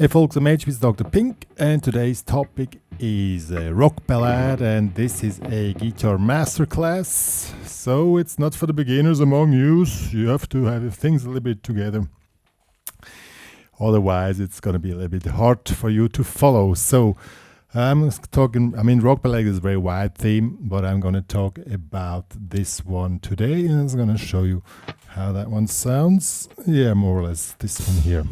Hey folks, I'm HPCrazy and today's topic is a rock ballad, and this is a guitar masterclass. So it's not for the beginners among you. You have to have things a little bit together. Otherwise, it's going to be a little bit hard for you to follow. So rock ballad is a very wide theme, but I'm going to talk about this one today, and I'm going to show you how that one sounds. Yeah, more or less this one here.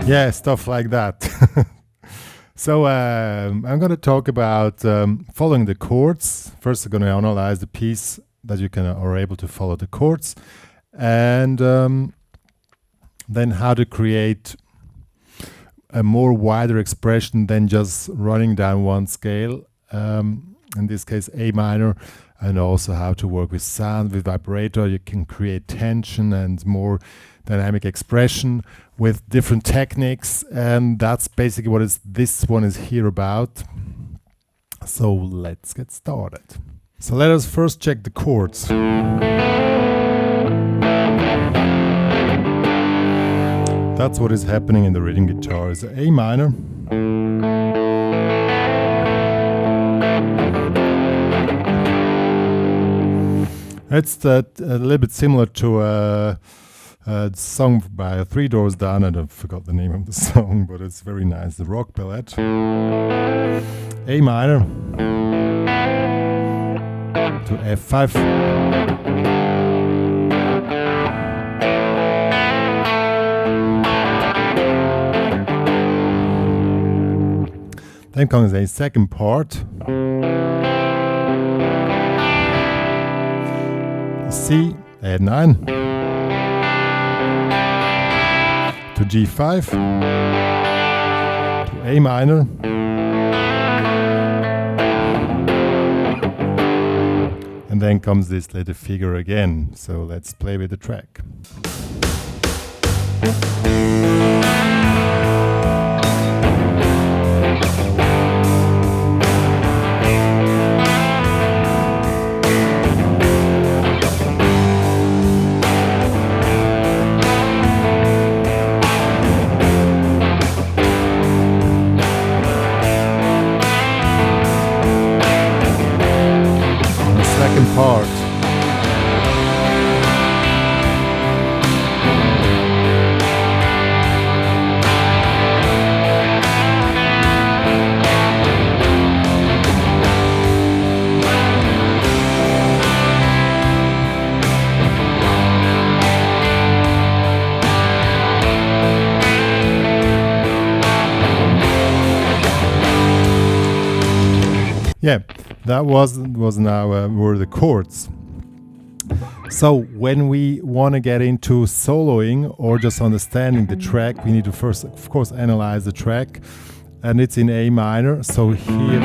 Yeah, stuff like that. So I'm going to talk about following the chords. First, I'm going to analyze the piece that you are able to follow the chords, and then how to create a more wider expression than just running down one scale. In this case, A minor, and also how to work with sound, with vibrato. You can create tension and more dynamic expression with different techniques, and that's basically what this one is here about. So let's get started. So let us first check the chords. That's what is happening in the rhythm guitar. Is A minor, it's a little bit similar to a song by Three Doors Down. I forgot the name of the song, but it's very nice. The rock ballad. A minor to F5. Then comes a second part. C, A9 to G5 to A minor and then comes this little figure again. So let's play with the track. Part. Yeah, that were the chords. So when we want to get into soloing or just understanding the track, we need to first, of course, analyze the track, and it's in A minor. So here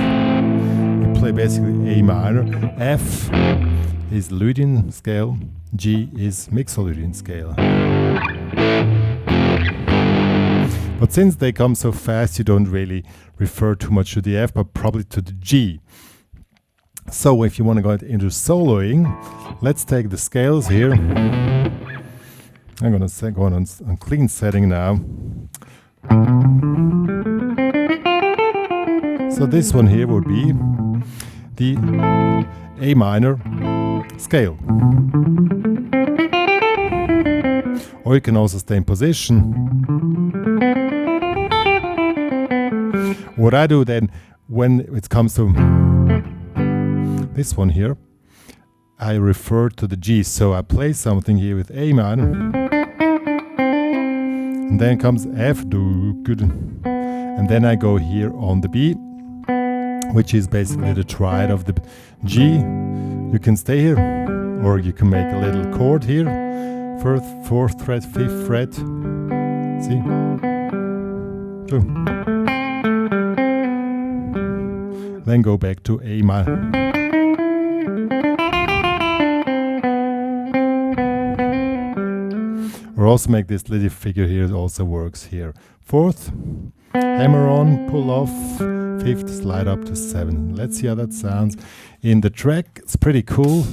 we play basically A minor. F is Lydian scale, G is Mixolydian scale. But since they come so fast, you don't really refer too much to the F, but probably to the G. So if you want to go into soloing, let's take the scales here. I'm going to go on clean setting now. So this one here would be the A minor scale. Or you can also stay in position. What I do then, when it comes to this one here, I refer to the G. So I play something here with A minor, and then comes F, good, and then I go here on the B, which is basically the triad of the G. You can stay here, or you can make a little chord here, fourth fret, fifth fret. See? Boom. Then go back to A minor. Or also make this little figure here, it also works here. Fourth, hammer on, pull off, fifth, slide up to 7. Let's see how that sounds in the track. It's pretty cool.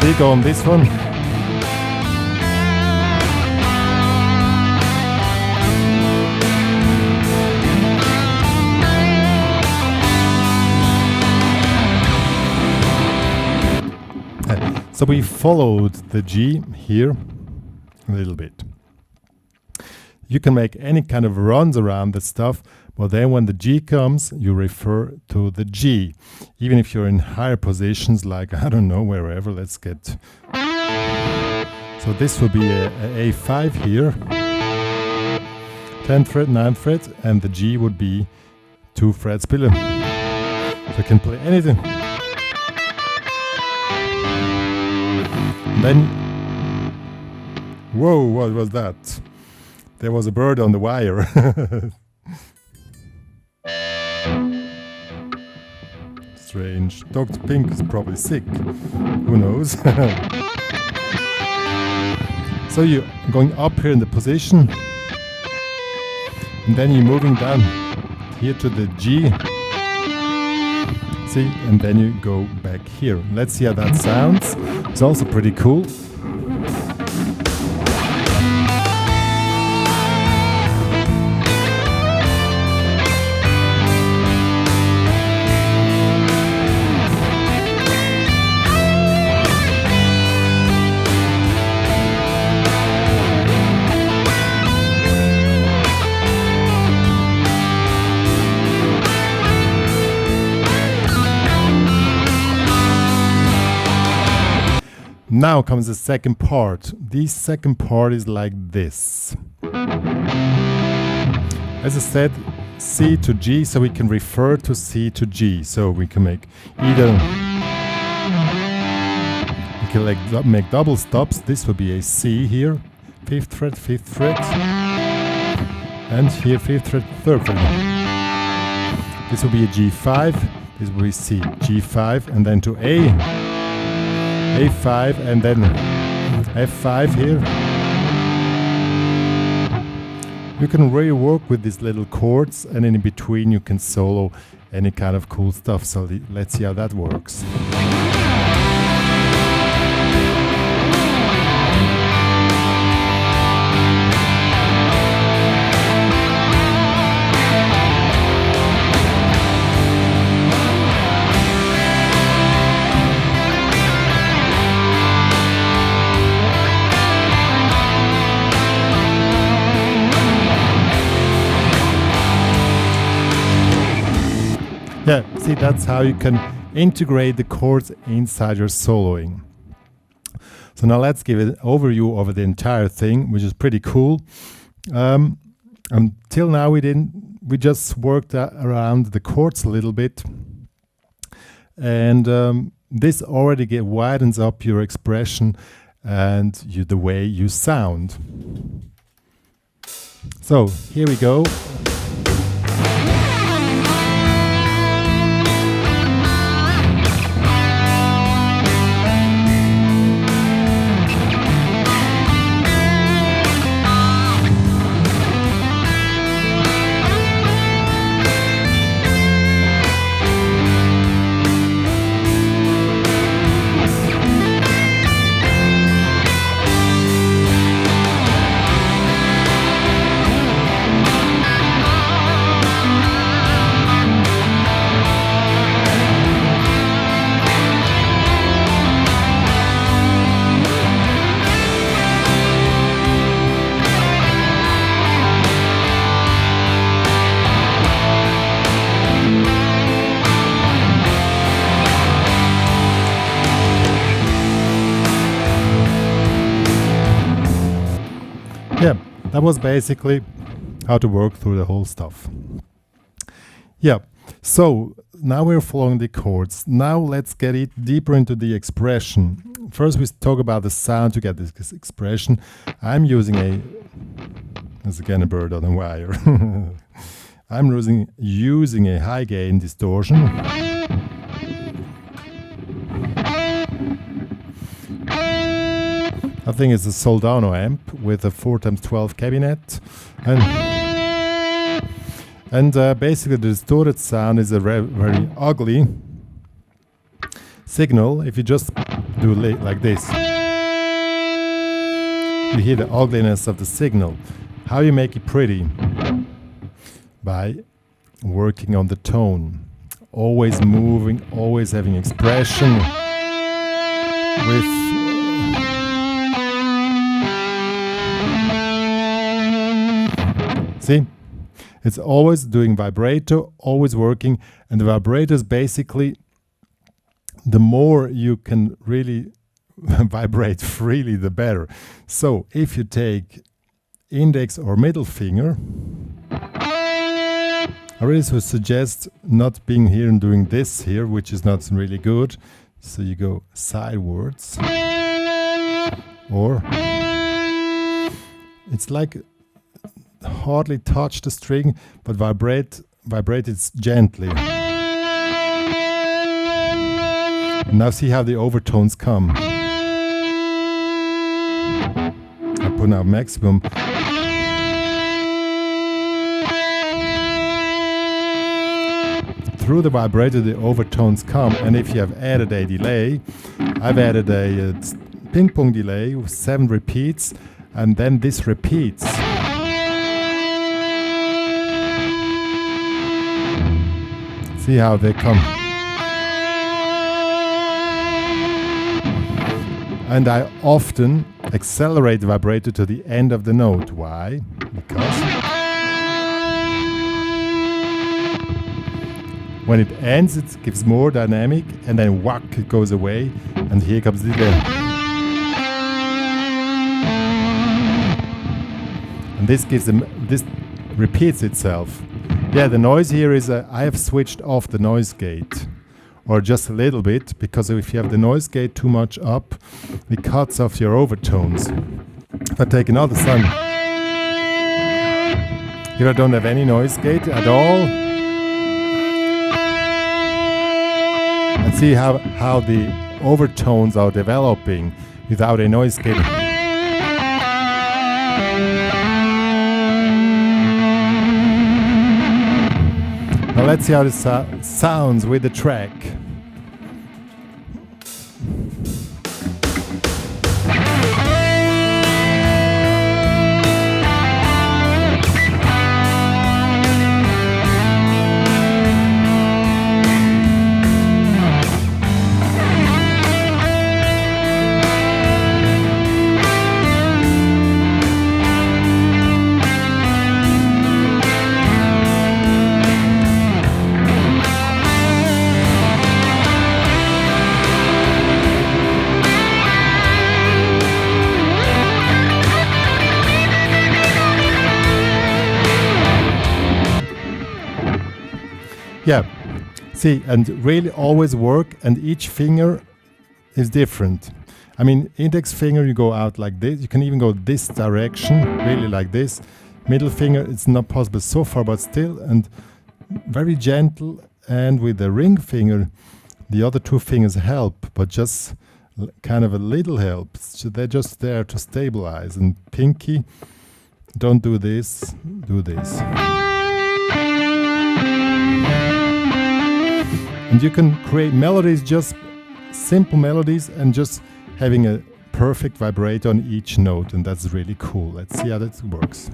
See, go on this one. So we followed the G here a little bit. You can make any kind of runs around the stuff, but then when the G comes, you refer to the G. Even if you're in higher positions, like, I don't know, wherever, let's get... So this will be a A5 here, 10th fret, 9th fret, and the G would be 2 frets below. So you can play anything. And then, whoa, what was that? There was a bird on the wire. Strange. Dr. Pink is probably sick. Who knows? So you're going up here in the position, and then you're moving down here to the G. See, and then you go back here. Let's see how that sounds. It's also pretty cool. Now comes the second part. The second part is like this. As I said, C to G, so we can refer to C to G. So we can make either, we can like make double stops. This would be a C here, 5th fret, 5th fret, and here 5th fret, 3rd fret. This will be a G5, this will be C, G5, and then to A5, and then F5 here. You can really work with these little chords, and in between you can solo any kind of cool stuff. So let's see how that works. Yeah, see, that's how you can integrate the chords inside your soloing. So now let's give an overview of the entire thing, which is pretty cool. Until now we just worked around the chords a little bit. And this already widens up your expression and the way you sound. So here we go. Yeah, that was basically how to work through the whole stuff. Yeah, so now we're following the chords. Now let's get it deeper into the expression. First we talk about the sound to get this expression. I'm using there's again a bird on a wire. I'm using a high gain distortion. I think it's a Soldano amp with a 4x12 cabinet. And basically the distorted sound is a very ugly signal. If you just do like this, you hear the ugliness of the signal. How you make it pretty? By working on the tone. Always moving, always having expression with see? It's always doing vibrato, always working, and the vibrato is basically the more you can really vibrate freely, the better. So if you take index or middle finger, I really would suggest not being here and doing this here, which is not really good. So you go sidewards, or it's like hardly touch the string, but vibrate it gently. Now see how the overtones come. I put now maximum. Through the vibrato the overtones come, and if you have added a delay, I've added a ping pong delay with 7 repeats, and then this repeats. See how they come. And I often accelerate the vibrato to the end of the note. Why? Because when it ends, it gives more dynamic, and then whack, it goes away, and here comes the delay. And this repeats itself. Yeah, the noise here is, I have switched off the noise gate, or just a little bit, because if you have the noise gate too much up, it cuts off your overtones. If I take another sound, here I don't have any noise gate at all. And see how the overtones are developing without a noise gate. Now let's see how this sounds with the track. Yeah, see, and really always work, and each finger is different. I mean, index finger, you go out like this. You can even go this direction, really like this. Middle finger, it's not possible so far, but still, and very gentle. And with the ring finger, the other two fingers help, but just kind of a little help. So they're just there to stabilize. And pinky, don't do this, do this. And you can create melodies, just simple melodies, and just having a perfect vibrato on each note, and that's really cool. Let's see how that works.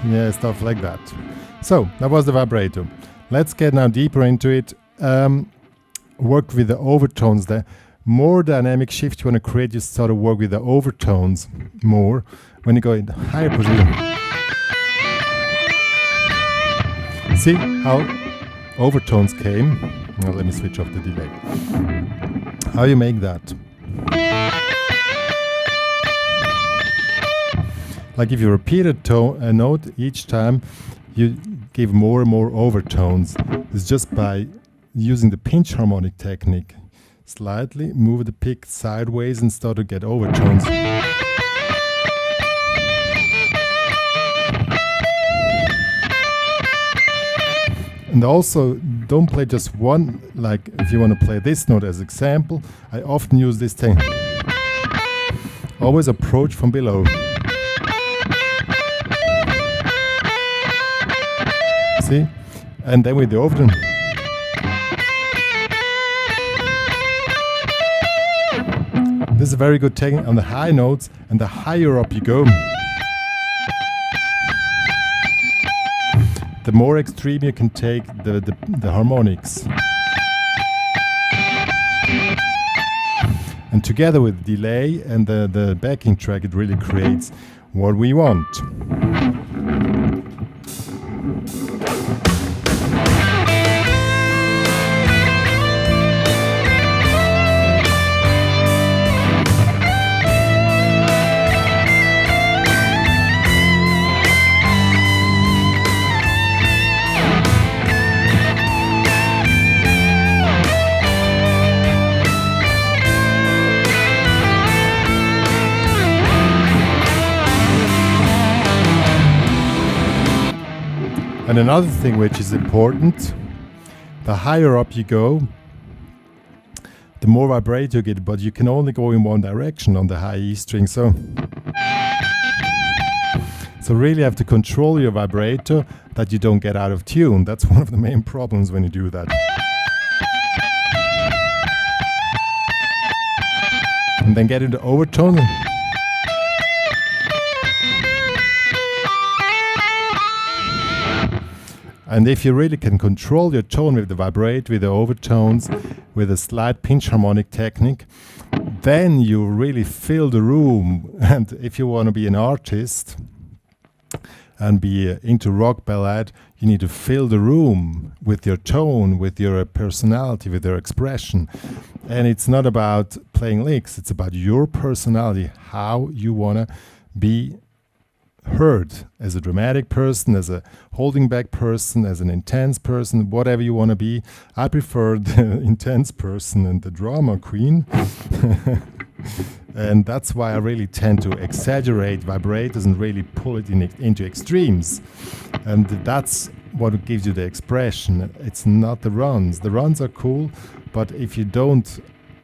Yeah, stuff like that. So that was the vibrato. Let's get now deeper into it. Work with the overtones. The more dynamic shift you want to create, you start to work with the overtones more. When you go in higher position, see how overtones came. Now let me switch off the delay. How you make that? Like if you repeat a note each time, you give more and more overtones. It's just by using the pinch harmonic technique. Slightly move the pick sideways and start to get overtones. And also, don't play just one, like if you want to play this note as example, I often use this thing. Always approach from below. See? And then with the overtone. This is a very good technique on the high notes, and the higher up you go, the more extreme you can take the harmonics. And together with the delay and the backing track, it really creates what we want. And another thing which is important, the higher up you go, the more vibrato you get, but you can only go in one direction on the high E string. So really you have to control your vibrato that you don't get out of tune. That's one of the main problems when you do that. And then get into overtone. And if you really can control your tone with the vibrate, with the overtones, with a slight pinch harmonic technique, then you really fill the room. And if you want to be an artist and be into rock ballad, you need to fill the room with your tone, with your personality, with your expression. And it's not about playing licks, it's about your personality, how you want to be heard as a dramatic person, as a holding back person, as an intense person, whatever you want to be. I prefer the intense person and the drama queen. And that's why I really tend to exaggerate vibrators and really pull it into extremes. And that's what gives you the expression. It's not the runs. The runs are cool, but if you don't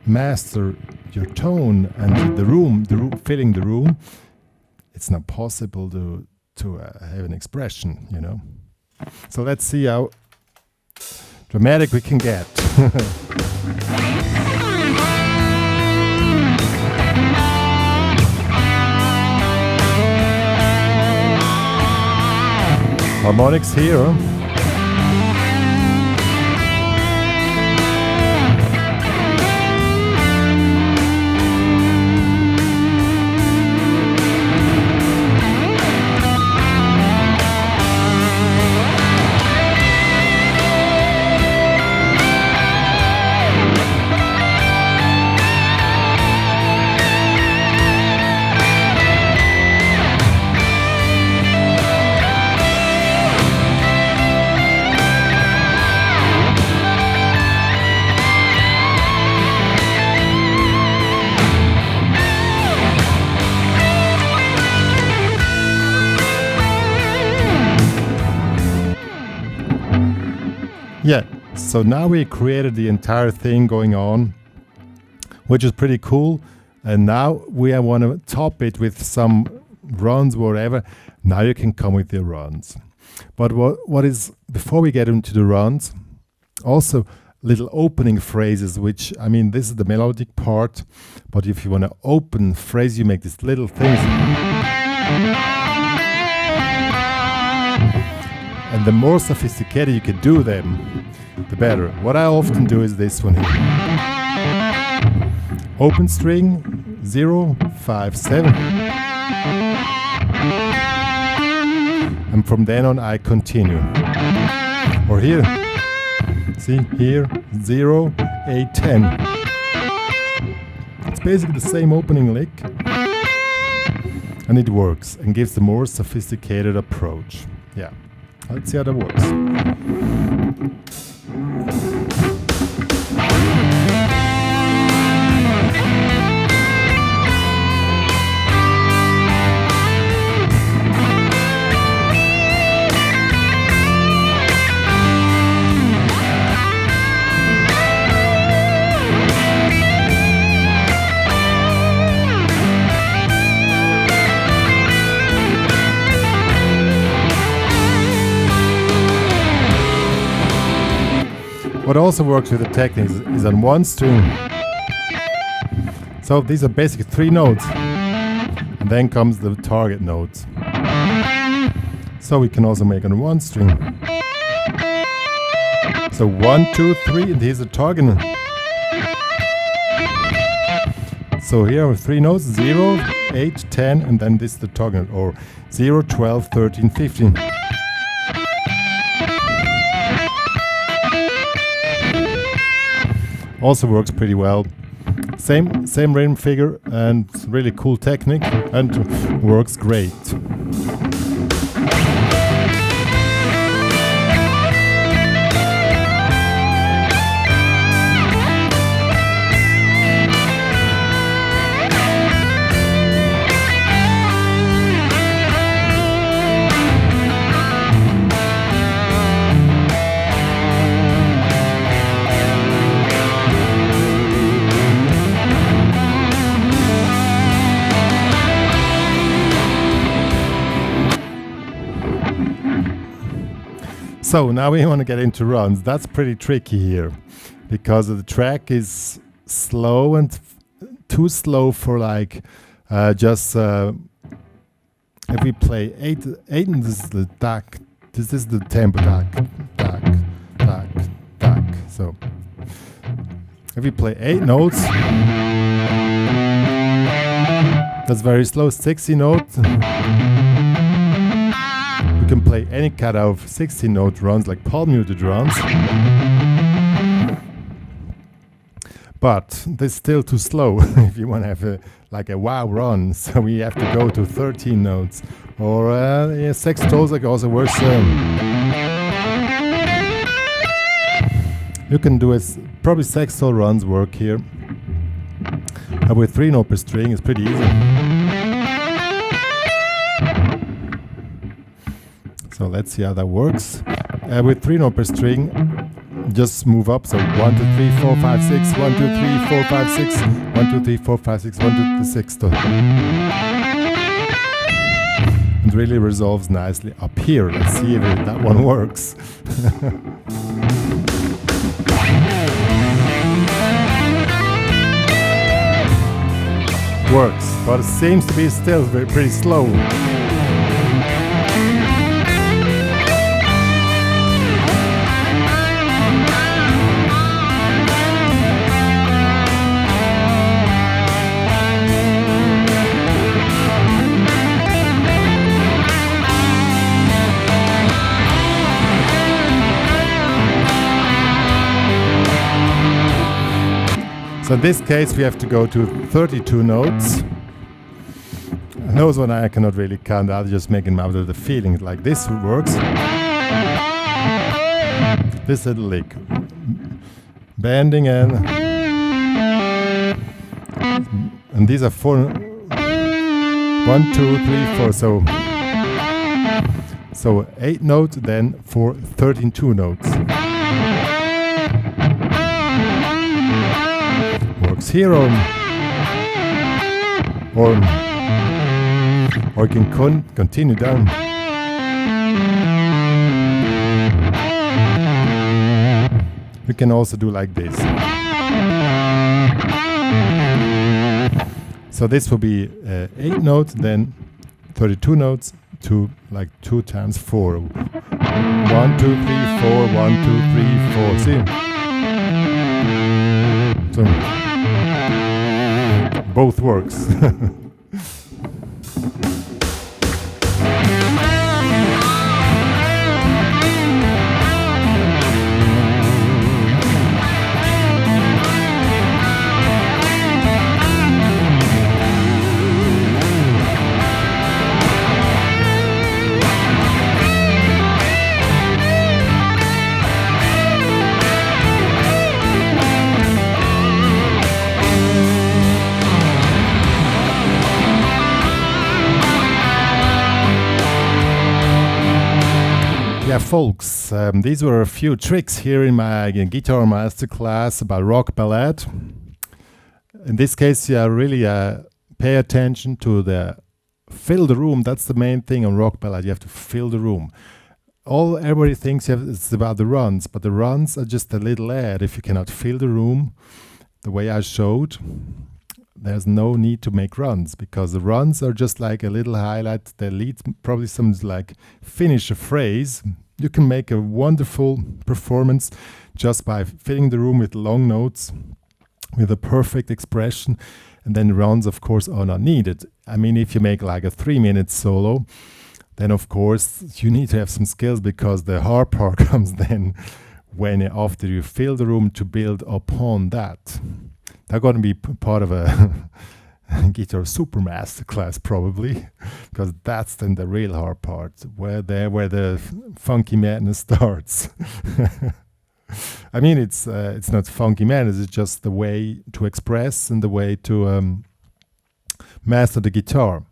master your tone and the room filling the room, it's not possible to have an expression, you know. So let's see how dramatic we can get. Harmonics here. Yeah, so now we created the entire thing going on, which is pretty cool. And now we want to top it with some runs, whatever. Now you can come with your runs. But what is, before we get into the runs, also little opening phrases, which, I mean, this is the melodic part, but if you want to open phrase, you make these little things. And the more sophisticated you can do them, the better. What I often do is this one here. Open string, 0, 5, 7. And from then on I continue. Or here, see, here, 0, 8, 10. It's basically the same opening lick. And it works and gives the more sophisticated approach. Yeah, let's see how that works. What also works with the technique is on one string. So these are basically 3 notes, and then comes the target notes. So we can also make on one string. So 1, 2, 3, and here's the target note. So here are 3 notes, 0, 8, 10, and then this is the target note, or 0, 12, 13, 15. Also works pretty well. Same rhythm figure and really cool technique, and works great. So now we want to get into runs. That's pretty tricky here because the track is slow and too slow for like if we play 8 and this is the tack, this is the tempo tack, tack, tack, tack. So if we play 8 notes, that's very slow. 60 notes. You can play any kind of 16-note runs, like palm muted runs, but they're still too slow if you want to have a wow run. So we have to go to 13 notes, or sextones like also works. You can do it. Probably sextol runs work here. With 3 notes per string, it's pretty easy. So let's see how that works. With 3 notes per string, just move up. So 1, 2, 3, 4, 5, 6, 1, 2, 3, 4, 5, 6, 1, 2, 3, 4, 5, 6, 1, 2, 3, 6. It really resolves nicely up here. Let's see if that one works. Works, but it seems to be still pretty slow. So in this case we have to go to 32 notes. And those one I cannot really count out, just making out of the feeling. Like this works. This little lick. Bending and these are 4. 1, 2, 3, 4. So 8 notes, then for 32 notes. Works here or you can continue down. You can also do like this. So this will be 8 notes, then 32 notes, 2 times 4. 1, 2, 3, 4. 1, 2, 3, 4. See? So both works. Yeah, folks, these were a few tricks here in my guitar masterclass about rock ballad. In this case, really pay attention to fill the room. That's the main thing on rock ballad. You have to fill the room. Everybody thinks it's about the runs, but the runs are just a little add. If you cannot fill the room the way I showed, there's no need to make runs, because the runs are just like a little highlight. They lead probably some like finish a phrase. You can make a wonderful performance just by filling the room with long notes with a perfect expression, and then runs, of course, are not needed. I mean, if you make like a 3-minute solo, then of course you need to have some skills, because the hard part comes then after you fill the room to build upon that. They're going to be part of a guitar super masterclass probably, because that's then the real hard part, where the funky madness starts. I mean, it's not funky madness, it's just the way to express and the way to master the guitar.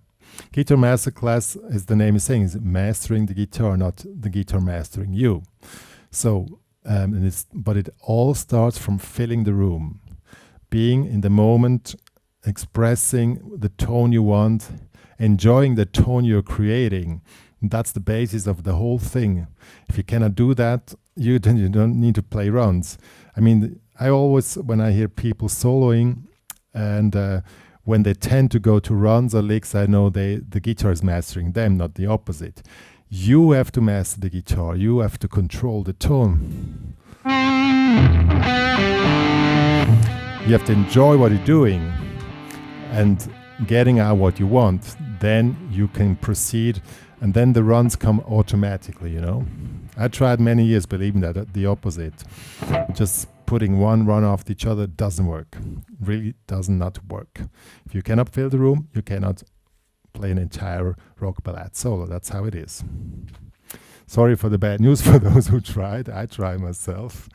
Guitar masterclass, as the name is saying, is mastering the guitar, not the guitar mastering you. So, but it all starts from filling the room. Being in the moment, expressing the tone you want, enjoying the tone you're creating. That's the basis of the whole thing. If you cannot do that, you don't need to play runs. I mean, I always, when I hear people soloing, and when they tend to go to runs or licks, I know the guitar is mastering them, not the opposite. You have to master the guitar. You have to control the tone. You have to enjoy what you're doing and getting out what you want. Then you can proceed, and then the runs come automatically, you know. I tried many years believing that the opposite. Just putting one run after each other doesn't work. Really does not work. If you cannot fill the room, you cannot play an entire rock ballad solo. That's how it is. Sorry for the bad news for those who tried. I try myself.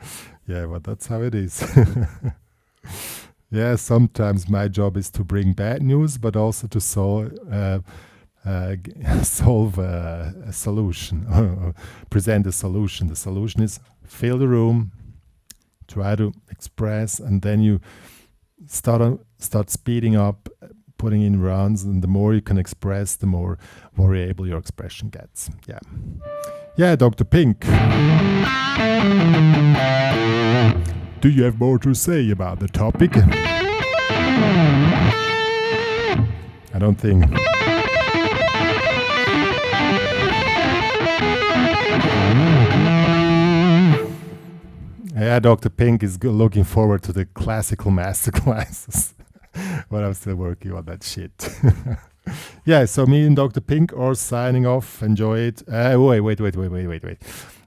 Yeah, but that's how it is. Yeah, sometimes my job is to bring bad news, but also to solve a solution, or present a solution. The solution is fill the room, try to express, and then you start speeding up, putting in runs, and the more you can express, the more variable your expression gets. Yeah, Dr. Pink. Do you have more to say about the topic? I don't think. Yeah, Dr. Pink is looking forward to the classical masterclasses. But I'm still working on that shit. Yeah, so me and Dr. Pink are signing off. Enjoy it. Wait.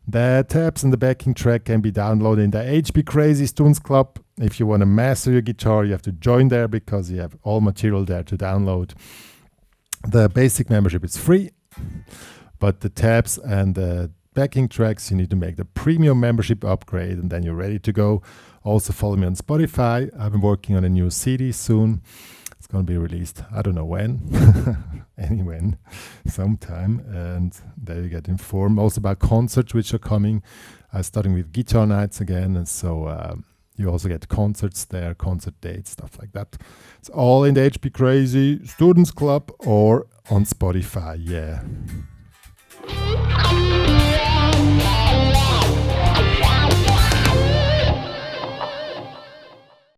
The tabs and the backing track can be downloaded in the HPCrazy Students Club. If you want to master your guitar, you have to join there, because you have all material there to download. The basic membership is free, but the tabs and the backing tracks, you need to make the premium membership upgrade, and then you're ready to go. Also follow me on Spotify. I've been working on a new CD soon. It's going to be released, I don't know when, sometime, and there you get informed also about concerts which are coming. I'm starting with guitar nights again, and so you also get concerts there, concert dates, stuff like that. It's all in the HPCrazy Students Club or on Spotify, yeah.